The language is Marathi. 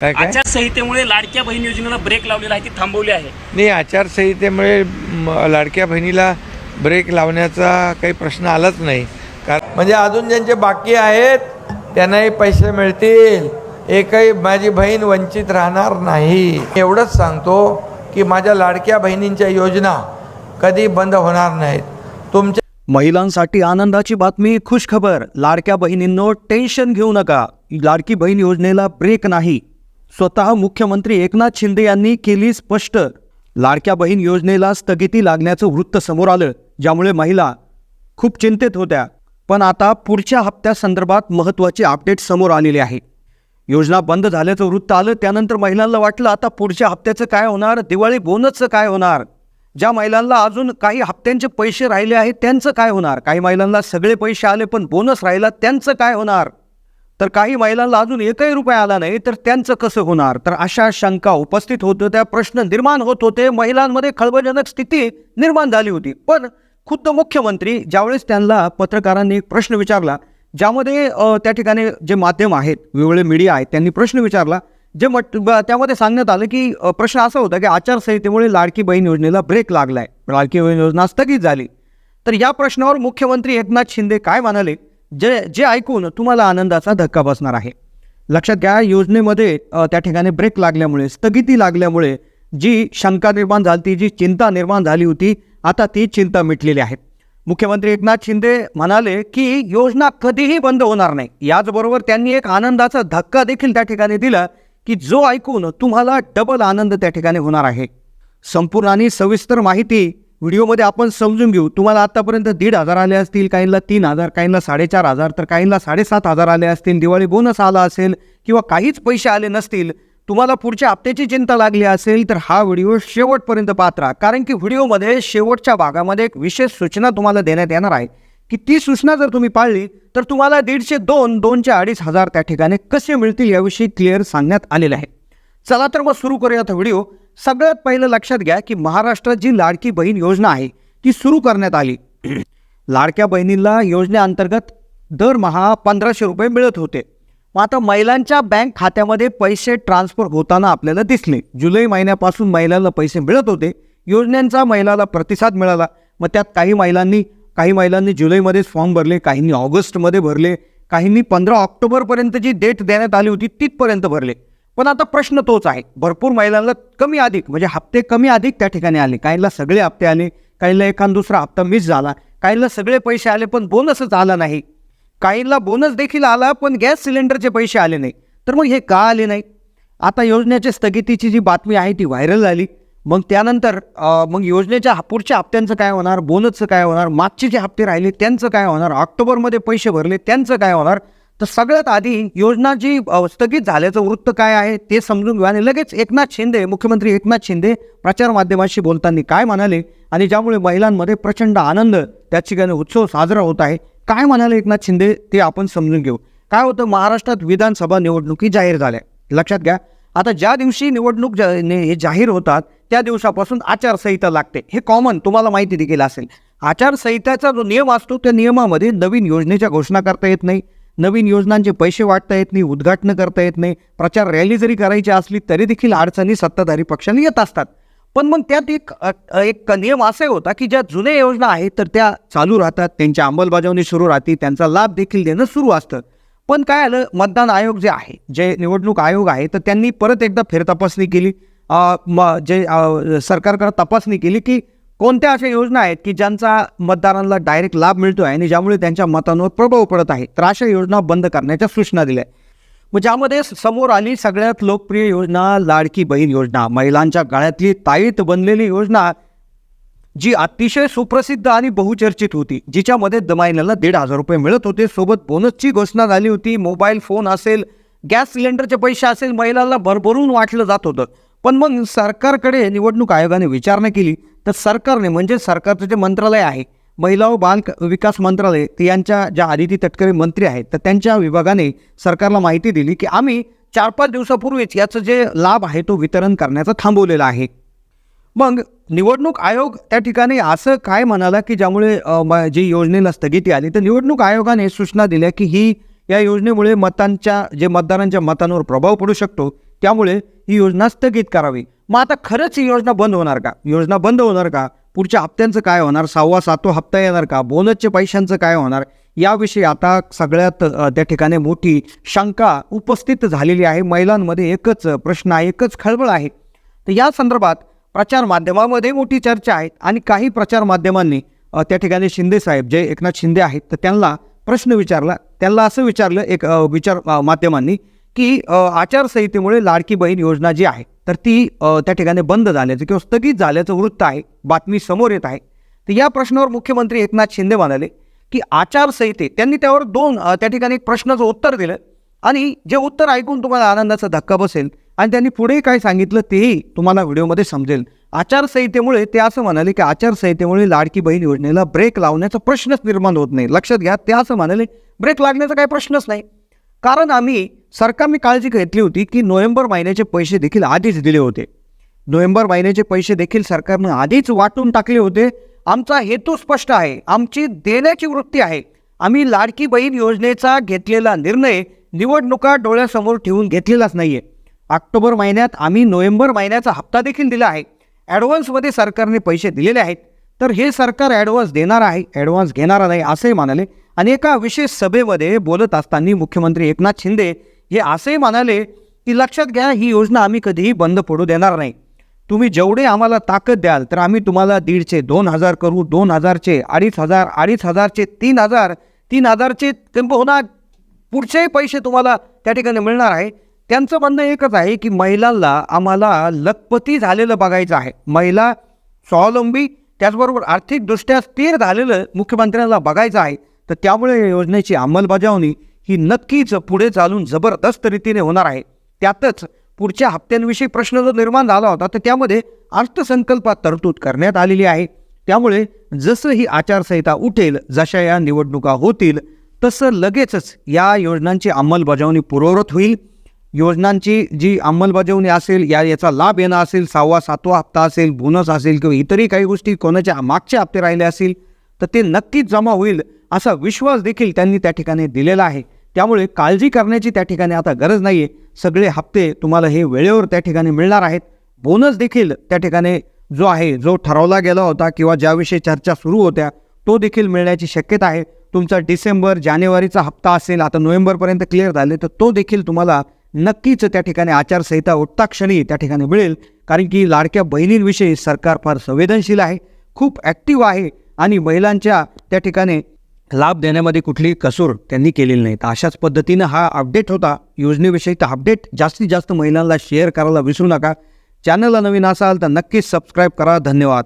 आचारसंहितेमुळे लाडक्या बहीण योजनेला ब्रेक लावलेला आहे, ती थांबवली आहे. नाही, आचारसंहितेमुळे लाडक्या बहिणीला ब्रेक लावण्याचा काही प्रश्न आलाच नाही. कारण म्हणजे अजून ज्यांचे बाकी आहेत त्यांनाही पैसे मिळतील. एकही माझी बहीण वंचित राहणार नाही. एवढंच सांगतो की माझ्या लाडक्या बहिणींच्या योजना कधी बंद होणार नाहीत. तुमच्या महिलांसाठी आनंदाची बातमी, खुशखबर. लाडक्या बहिणींनो, टेन्शन घेऊ नका. लाडकी बहीण योजनेला ब्रेक नाही. स्वतः मुख्यमंत्री एकनाथ शिंदे यांनी केली स्पष्ट. लाडक्या बहीण योजनेला स्थगिती लागण्याचं वृत्त समोर आलं, ज्यामुळे महिला खूप चिंतेत होत्या. पण आता पुढच्या हप्त्यासंदर्भात महत्त्वाची अपडेट समोर आलेली आहे. योजना बंद झाल्याचं वृत्त आलं त्यानंतर महिलांना वाटलं आता पुढच्या हप्त्याचं काय होणार, दिवाळी बोनसचं काय होणार, ज्या महिलांना अजून काही हप्त्यांचे पैसे राहिले आहेत त्यांचं काय होणार, काही महिलांना सगळे पैसे आले पण बोनस राहिला त्यांचं काय होणार, तर काही महिलांना अजून एकही रुपया आला नाही तर त्यांचं कसं होणार. तर अशा शंका उपस्थित होत होत्या, प्रश्न निर्माण होत होते, महिलांमध्ये खळबळजनक स्थिती निर्माण झाली होती. पण खुद्द मुख्यमंत्री ज्यावेळेस त्यांना पत्रकारांनी एक प्रश्न विचारला, ज्यामध्ये त्या ठिकाणी जे माध्यम आहेत, वेगवेगळे मीडिया आहेत, त्यांनी प्रश्न विचारला, जे त्यामध्ये सांगण्यात आलं की प्रश्न असा होता की आचारसंहितेमुळे लाडकी बहीण योजनेला ब्रेक लागलाय, लाडकी बहीण योजना स्थगित झाली. तर या प्रश्नावर मुख्यमंत्री एकनाथ शिंदे काय म्हणाले, जे ऐकून तुम्हाला आनंदाचा धक्का बसणार आहे. लक्षात घ्या, योजनेमध्ये त्या ठिकाणी ब्रेक लागल्यामुळे, स्थगिती लागल्यामुळे जी शंका निर्माण झाली, जी चिंता निर्माण झाली होती, आता ती चिंता मिटलेली आहे. मुख्यमंत्री एकनाथ शिंदे म्हणाले की योजना कधीही बंद होणार नाही. याचबरोबर त्यांनी एक आनंदाचा धक्का देखील त्या ठिकाणी दिला की जो ऐकून तुम्हाला डबल आनंद त्या ठिकाणी होणार आहे. संपूर्ण आणि सविस्तर माहिती व्हिडिओमध्ये आपण समजून घेऊ. तुम्हाला आतापर्यंत 1,500 आले असतील, काहींना 3,000, काहींना 4,500, तर काहींना 7,500 आले असतील, दिवाळी बोनस आला असेल किंवा काहीच पैसे आले नसतील, तुम्हाला पुढच्या हप्त्याची चिंता लागली असेल तर हा व्हिडिओ शेवटपर्यंत पाहत राहा. कारण की व्हिडिओमध्ये शेवटच्या भागामध्ये एक विशेष सूचना तुम्हाला देण्यात येणार आहे की ती सूचना जर तुम्ही पाळली तर तुम्हाला 150, 200चे 2,500 त्या ठिकाणी कसे मिळतील याविषयी क्लिअर सांगण्यात आलेलं आहे. चला तर मग सुरू करूयात व्हिडिओ. सगळ्यात पहिलं लक्षात घ्या की महाराष्ट्रात जी लाडकी बहीण योजना आहे ती सुरू करण्यात आली. लाडक्या बहिणींना योजनेअंतर्गत दरमहा 1,500 रुपये मिळत होते. मग आता महिलांच्या बँक खात्यामध्ये पैसे ट्रान्सफर होताना आपल्याला दिसले. जुलै महिन्यापासून महिलांना पैसे मिळत होते. योजनेचा महिलाला प्रतिसाद मिळाला. मग त्यात काही महिलांनी जुलैमध्येच फॉर्म भरले, काहींनी ऑगस्टमध्ये भरले, काहींनी 15 ऑक्टोबरपर्यंत जी डेट देण्यात आली होती तिथपर्यंत भरले. पण आता प्रश्न तोच आहे, भरपूर महिलांना कमी अधिक म्हणजे हप्ते कमी अधिक त्या ठिकाणी आले. काहींना सगळे हप्ते आले, काहींना एखाद दुसरा हप्ता मिस झाला, काहींना सगळे पैसे आले पण बोनसच आला नाही, काहींना बोनस देखील आला पण गॅस सिलेंडरचे पैसे आले नाही. तर मग हे का आले नाही? आता योजनेच्या स्थगितीची जी बातमी आहे ती व्हायरल झाली. मग त्यानंतर मग योजनेच्या पुढच्या हप्त्यांचं काय होणार, बोनसचं काय होणार, मागचे जे हप्ते राहिले त्यांचं काय होणार, ऑक्टोबरमध्ये पैसे भरले त्यांचं काय होणार. तर सगळ्यात आधी योजना जी स्थगित झाल्याचं वृत्त काय आहे ते समजून घ्या. आणि लगेच मुख्यमंत्री एकनाथ शिंदे प्रचार माध्यमांशी बोलताना काय म्हणाले आणि ज्यामुळे महिलांमध्ये प्रचंड आनंद त्या ठिकाणी उत्सव साजरा होत आहे. काय म्हणाले एकनाथ शिंदे ते आपण समजून घेऊ. काय होतं, महाराष्ट्रात विधानसभा निवडणुकी जाहीर झाल्या. लक्षात घ्या, आता ज्या दिवशी निवडणूक जाहीर होतात त्या दिवसापासून आचारसंहिता लागते. हे कॉमन तुम्हाला माहिती देखील असेल. आचारसंहितेचा जो नियम असतो त्या नियमामध्ये नवीन योजनेच्या घोषणा करता येत नाही, नवीन योजनांचे पैसे वाटता येत नाही, उद्घाटन करता येत नाही, प्रचार रॅली जरी करायची असली तरी देखील अडचणी सत्ताधारी पक्षांनी येत असतात. पण मग त्यात एक नियम असा होता की ज्या जुन्या योजना आहेत तर त्या चालू राहतात, त्यांची अंमलबजावणी सुरू राहते, त्यांचा लाभ देखील देणं सुरू असतं. पण काय आलं, मतदान आयोग जे आहे, जे निवडणूक आयोग आहे, तर त्यांनी परत एकदा फेरतपासणी केली, सरकारकडे तपासणी केली की कोणत्या अशा योजना आहेत की ज्यांचा मतदारांना डायरेक्ट लाभ मिळतो आहे आणि ज्यामुळे त्यांच्या मतांवर प्रभाव पडत आहे. तर अशा योजना बंद करण्याच्या सूचना दिल्या. मग ज्यामध्ये समोर आली सगळ्यात लोकप्रिय योजना लाडकी बहीण योजना, महिलांच्या गळ्यातली ताईत बनलेली योजना, जी अतिशय सुप्रसिद्ध आणि बहुचर्चित होती, जिच्यामध्ये महिन्याला 1,500 रुपये मिळत होते, सोबत बोनसची घोषणा झाली होती, मोबाईल फोन असेल, गॅस सिलेंडरचे पैसे असेल, महिलांना भरभरून वाटलं जात होतं. पण मग सरकारकडे निवडणूक आयोगाने विचारणा केली तर सरकारने म्हणजे सरकारचं जे मंत्रालय आहे, महिला व बाल विकास मंत्रालय, यांच्या ज्या आदिती तटकरे मंत्री आहेत तर त्यांच्या विभागाने सरकारला माहिती दिली की आम्ही 4-5 दिवसापूर्वीच याचं जे लाभ आहे तो वितरण करण्याचा थांबवलेला आहे. मग निवडणूक आयोग त्या ठिकाणी असं काय म्हणाला की ज्यामुळे जी योजनेला स्थगिती आली, तर निवडणूक आयोगाने सूचना दिल्या की या योजनेमुळे मतदारांच्या मतांवर प्रभाव पडू शकतो. त्यामुळे ही योजना स्थगित करावी. मग आता खरंच ही योजना बंद होणार का? योजना बंद होणार का? पुढच्या हप्त्यांचं काय होणार? 6वा 7वा हप्ता येणार का? बोनसच्या पैशांचं काय होणार? याविषयी आता सगळ्यात त्या ठिकाणी मोठी शंका उपस्थित झालेली आहे. महिलांमध्ये एकच प्रश्न आहे, एकच खळबळ आहे. तर या संदर्भात प्रचार माध्यमामध्ये मोठी चर्चा आहे आणि काही प्रचार माध्यमांनी त्या ठिकाणी शिंदे साहेब जे एकनाथ शिंदे आहेत तर त्यांना प्रश्न विचारला. त्यांना असं विचारलं एक माध्यमांनी की आचारसंहितेमुळे लाडकी बहीण योजना जी आहे तर ती त्या ठिकाणी बंद झाल्याचं किंवा स्थगित झाल्याचं वृत्त आहे, बातमी समोर येत आहे. तर या प्रश्नावर मुख्यमंत्री एकनाथ शिंदे म्हणाले की आचारसंहिते त्यांनी त्यावर त्या ठिकाणी एक प्रश्नाचं उत्तर दिलं आणि जे उत्तर ऐकून तुम्हाला आनंदाचा धक्का बसेल आणि त्यांनी पुढे काय सांगितलं तेही तुम्हाला व्हिडिओमध्ये समजेल. आचारसंहितेमुळे ते असं म्हणाले की आचारसंहितेमुळे लाडकी बहीण योजनेला ब्रेक लावण्याचा प्रश्नच निर्माण होत नाही. लक्षात घ्या, ते असं म्हणाले ब्रेक लागण्याचा काही प्रश्नच नाही, कारण आम्ही सरकारने काळजी घेतली होती की नोव्हेंबर महिन्याचे पैसे देखील आधीच दिले होते. नोव्हेंबर महिन्याचे पैसे देखील सरकारनं आधीच वाटून टाकले होते. आमचा हेतू स्पष्ट आहे, आमची देण्याची वृत्ती आहे. आम्ही लाडकी बहीण योजनेचा घेतलेला निर्णय निवडणुका डोळ्यासमोर ठेवून घेतलेलाच नाही आहे. ऑक्टोबर महिन्यात आम्ही नोव्हेंबर महिन्याचा हप्ता देखील दिला आहे. ॲडव्हान्समध्ये सरकारने पैसे दिलेले आहेत. तर हे सरकार ॲडव्हान्स देणार आहे, ॲडव्हान्स घेणार नाही असंही म्हणाले. आणि एका विशेष सभेमध्ये बोलत असताना मुख्यमंत्री एकनाथ शिंदे हे असंही म्हणाले की लक्षात घ्या, ही योजना आम्ही कधीही बंद पडू देणार नाही. तुम्ही जेवढे आम्हाला ताकद द्याल तर आम्ही तुम्हाला 1,500चे 2,000 करू, 2,000चे 2,500, 2,500चे 3,000, 3,000चे किंबहुना पुढचेही पैसे तुम्हाला त्या ठिकाणी मिळणार आहे. त्यांचं म्हणणं एकच आहे की महिलांना आम्हाला लखपती झालेलं बघायचं आहे. महिला स्वावलंबी त्याचबरोबर आर्थिकदृष्ट्या स्थिर झालेलं मुख्यमंत्र्यांना बघायचं आहे. तर त्यामुळे या योजनेची अंमलबजावणी ही नक्कीच पुढे चालून जबरदस्त रीतीने होणार आहे. त्यातच पुढच्या हप्त्यांविषयी प्रश्न जो निर्माण झाला होता तर त्यामध्ये अर्थसंकल्पात तरतूद करण्यात आलेली आहे. त्यामुळे जसं ही आचारसंहिता उठेल, जशा या निवडणुका होतील तसं लगेचच या योजनांची अंमलबजावणी पूर्ववत होईल. योजनांची जी अंमलबजावणी असेल, याचा लाभ येणं असेल, 6वा 7वा हप्ता असेल, बोनस असेल किंवा इतरही काही गोष्टी कोणाच्या मागचे हप्ते राहिले असतील तर ते नक्कीच जमा होईल असा विश्वास देखील त्यांनी त्या ठिकाणी दिलेला आहे. त्यामुळे काळजी करण्याची त्या ठिकाणी आता गरज नाही आहे. सगळे हप्ते तुम्हाला हे वेळेवर त्या ठिकाणी मिळणार आहेत. बोनस देखील त्या ठिकाणी जो ठरवला गेला होता किंवा ज्याविषयी चर्चा सुरू होत्या तो देखील मिळण्याची शक्यता आहे. तुमचा डिसेंबर जानेवारीचा हप्ता असेल, आता नोव्हेंबरपर्यंत क्लिअर झाले तर तो देखील तुम्हाला नक्कीच त्या ठिकाणी आचारसंहिता उठता क्षणी त्या ठिकाणी मिळेल. कारण की लाडक्या बहिणींविषयी सरकार फार संवेदनशील आहे, खूप ॲक्टिव्ह आहे आणि महिलांच्या त्या ठिकाणी लाभ देण्यामध्ये कुठलीही कसूर त्यांनी केलेली नाही. तर अशाच पद्धतीनं हा अपडेट होता योजनेविषयी. तर अपडेट जास्तीत जास्त महिलांना शेअर करायला विसरू नका. चॅनलला नवीन असाल तर नक्कीच सबस्क्राईब करा. धन्यवाद.